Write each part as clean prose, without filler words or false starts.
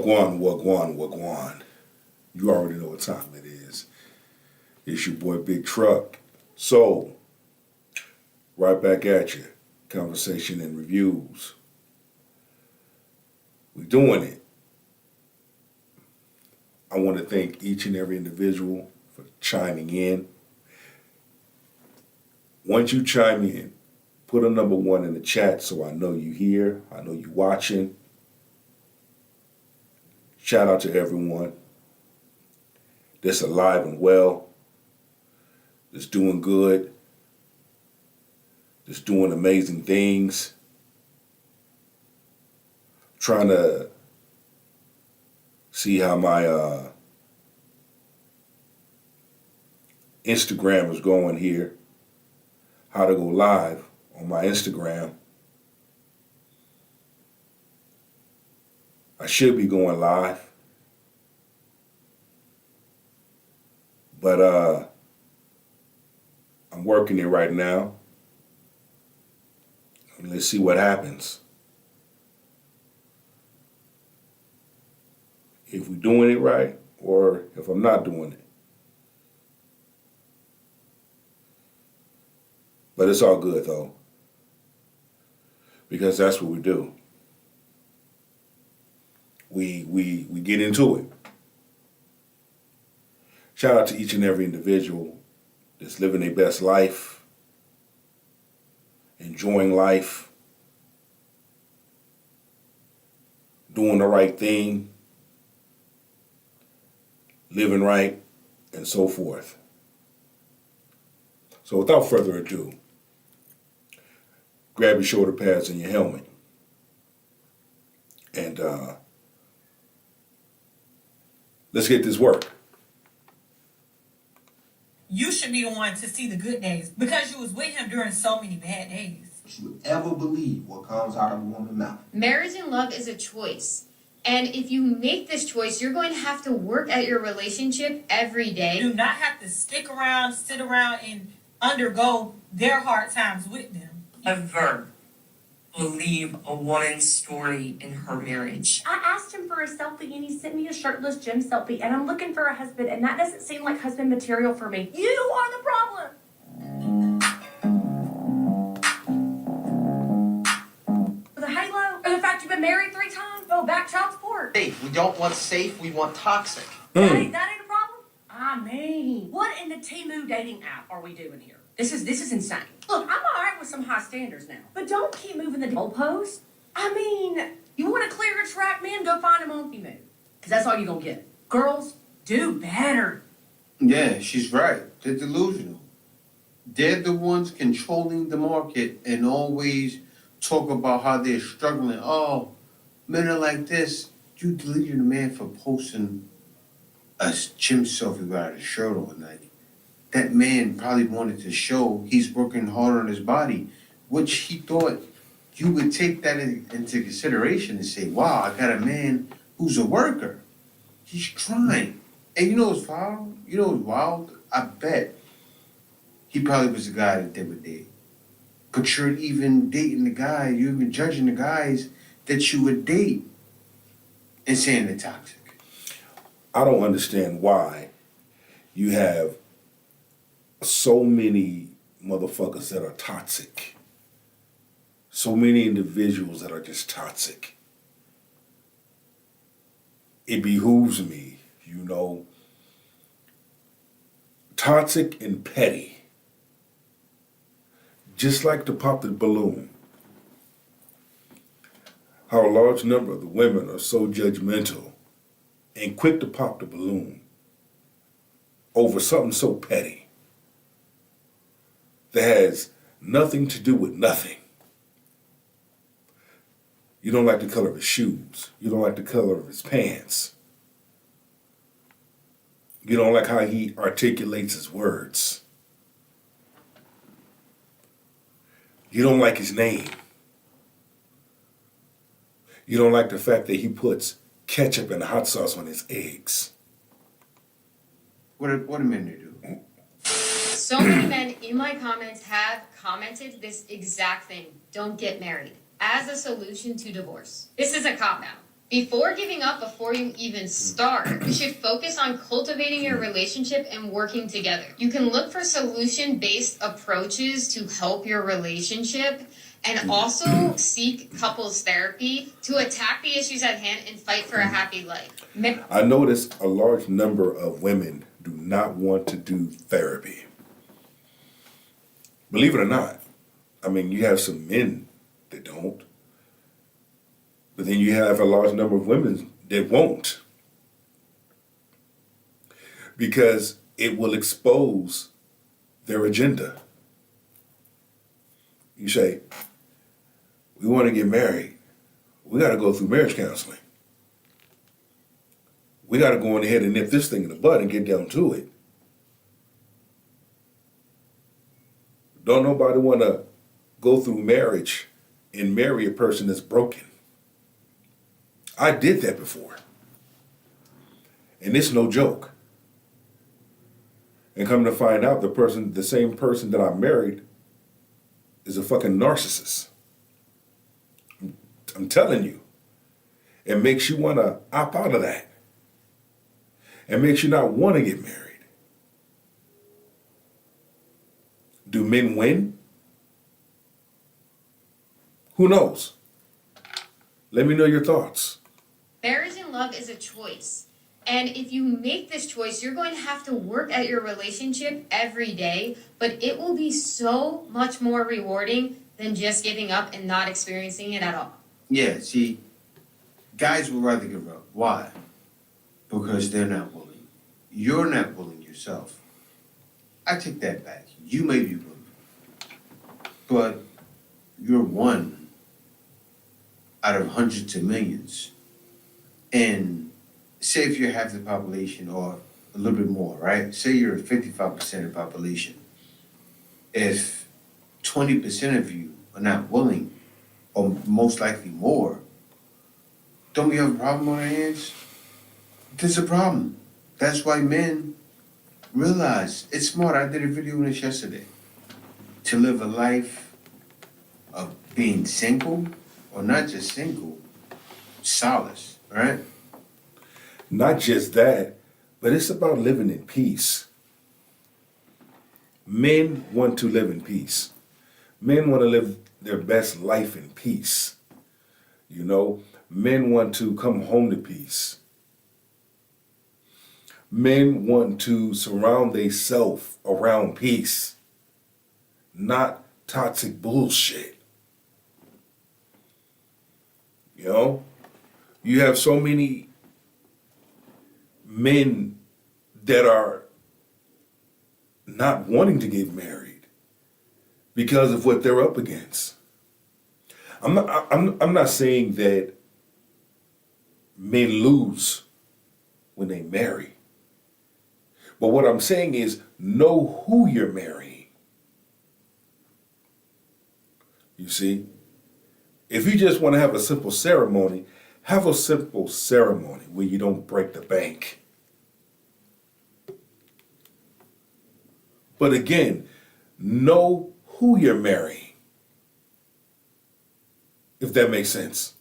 Wagwan, wagwan, wagwan. You already know what time it is. It's your boy Big Truck. So, right back at you. Conversation and reviews. We doing it. I want to thank each and every individual for chiming in. Once you chime in, put a number one in the chat so I know you here. I know you watching. Shout out to everyone that's alive and well, that's doing good, that's doing amazing things, trying to see how my Instagram is going here, how to go live on my Instagram. I should be going live, but I'm working it right now. Let's see what happens. If we're doing it right or if I'm not doing it. But it's all good though, because that's what we do. We get into it. Shout out to each and every individual that's living their best life, enjoying life, doing the right thing, living right, and so forth. So without further ado, grab your shoulder pads and your helmet. And let's get this work. You should be the one to see the good days because you was with him during so many bad days. You would ever believe what comes out of a woman's mouth. Marriage and love is a choice. And if you make this choice, you're going to have to work at your relationship every day. You do not have to stick around, sit around, and undergo their hard times with them. Ever believe a woman's story in her marriage. I asked him for a selfie and he sent me a shirtless gym selfie, and I'm looking for a husband, and that doesn't seem like husband material for me. You are the problem. The halo, or the fact you've been married 3 times, go back child support. Safe. We don't want safe, we want toxic. That ain't a problem. I mean, what in the Temu dating app are we doing here? This is insane. Look, I'm all right with some high standards now, but don't keep moving the goalposts. I mean, you want to clear a track, man? Go find a monkey move, because that's all you're gonna get. Girls, do better. Yeah, she's right. They're delusional. They're the ones controlling the market and always talk about how they're struggling. Oh, men are like this. You deleted a man for posting a gym selfie without a shirt on. Like, that man probably wanted to show he's working hard on his body, which he thought you would take that into consideration and say, wow, I got a man who's a worker. He's trying. And you know what's wild? You know what's wild? I bet he probably was the guy that they would date. But you're even dating the guy, you're even judging the guys that you would date and saying they're toxic. I don't understand why you have so many motherfuckers that are toxic. So many individuals that are just toxic. It behooves me, toxic and petty. Just like to pop the balloon. How a large number of the women are so judgmental and quick to pop the balloon over something so petty that has nothing to do with nothing. You don't like the color of his shoes. You don't like the color of his pants. You don't like how he articulates his words. You don't like his name. You don't like the fact that he puts ketchup and hot sauce on his eggs. What do men do? So many men in my comments have commented this exact thing. Don't get married. As a solution to divorce. This is a cop-out. Before giving up, before you even start, you should focus on cultivating your relationship and working together. You can look for solution based approaches to help your relationship and also seek couples therapy to attack the issues at hand and fight for a happy life. I notice a large number of women do not want to do therapy. Believe it or not. I mean, you have some men that don't. But then you have a large number of women that won't. Because it will expose their agenda. You say, we want to get married. We got to go through marriage counseling. We got to go on ahead and nip this thing in the bud and get down to it. Don't nobody want to go through marriage and marry a person that's broken. I did that before. And it's no joke. And come to find out the same person that I married is a fucking narcissist. I'm telling you. It makes you want to opt out of that. It makes you not want to get married. Do men win? Who knows? Let me know your thoughts. Marriage and love is a choice. And if you make this choice, you're going to have to work at your relationship every day, but it will be so much more rewarding than just giving up and not experiencing it at all. Yeah, see, guys would rather give up. Why? Because they're not willing. You're not willing yourself. I take that back. You may be willing. But you're one out of hundreds of millions. And say if you're half the population or a little bit more, right? Say you're 55% of the population. If 20% of you are not willing, or most likely more, don't we have a problem on our hands? There's a problem. That's why men realize it's smart. I did a video on this yesterday. To live a life of being single, or not just single, solace, right? Not just that, but it's about living in peace. Men want to live in peace. Men want to live their best life in peace. You know, men want to come home to peace. Men want to surround themselves around peace, not toxic bullshit. You know, you have so many men that are not wanting to get married because of what they're up against. I'm not saying that men lose when they marry. But what I'm saying is know who you're marrying. You see? If you just want to have a simple ceremony, have a simple ceremony where you don't break the bank. But again, know who you're marrying. If that makes sense.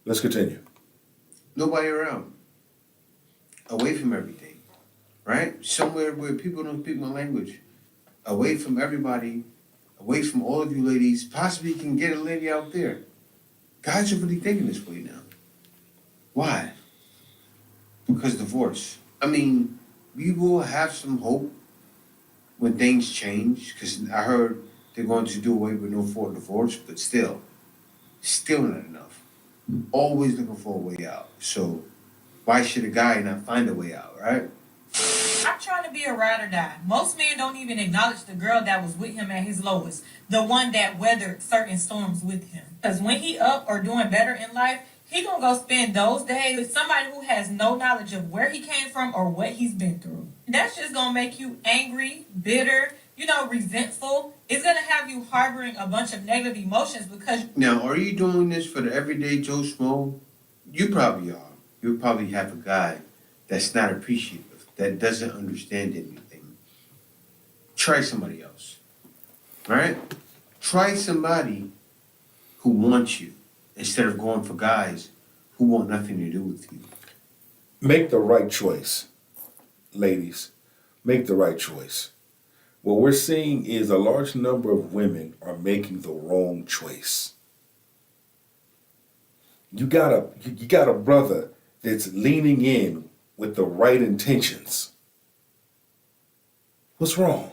Let's continue. Nobody around. Away from everything, right? Somewhere where people don't speak my language. Away from everybody, away from all of you ladies, possibly can get a lady out there. Guys are really thinking this way now. Why? Because divorce. I mean, we will have some hope when things change, because I heard they're going to do away with no fault divorce, but still not enough. Always looking for a way out. So why should a guy not find a way out, right? I'm trying to be a ride or die. Most men don't even acknowledge the girl that was with him at his lowest, the one that weathered certain storms with him. Because when he up or doing better in life, he gonna go spend those days with somebody who has no knowledge of where he came from or what he's been through. That's just gonna make you angry, bitter, resentful. It's gonna have you harboring a bunch of negative emotions because Now, are you doing this for the everyday Joe Schmo? You probably are. You probably have a guy that's not appreciative, that doesn't understand anything. Try somebody else, right? Try somebody who wants you instead of going for guys who want nothing to do with you. Make the right choice, ladies. Make the right choice. What we're seeing is a large number of women are making the wrong choice. You got a brother that's leaning in with the right intentions. What's wrong?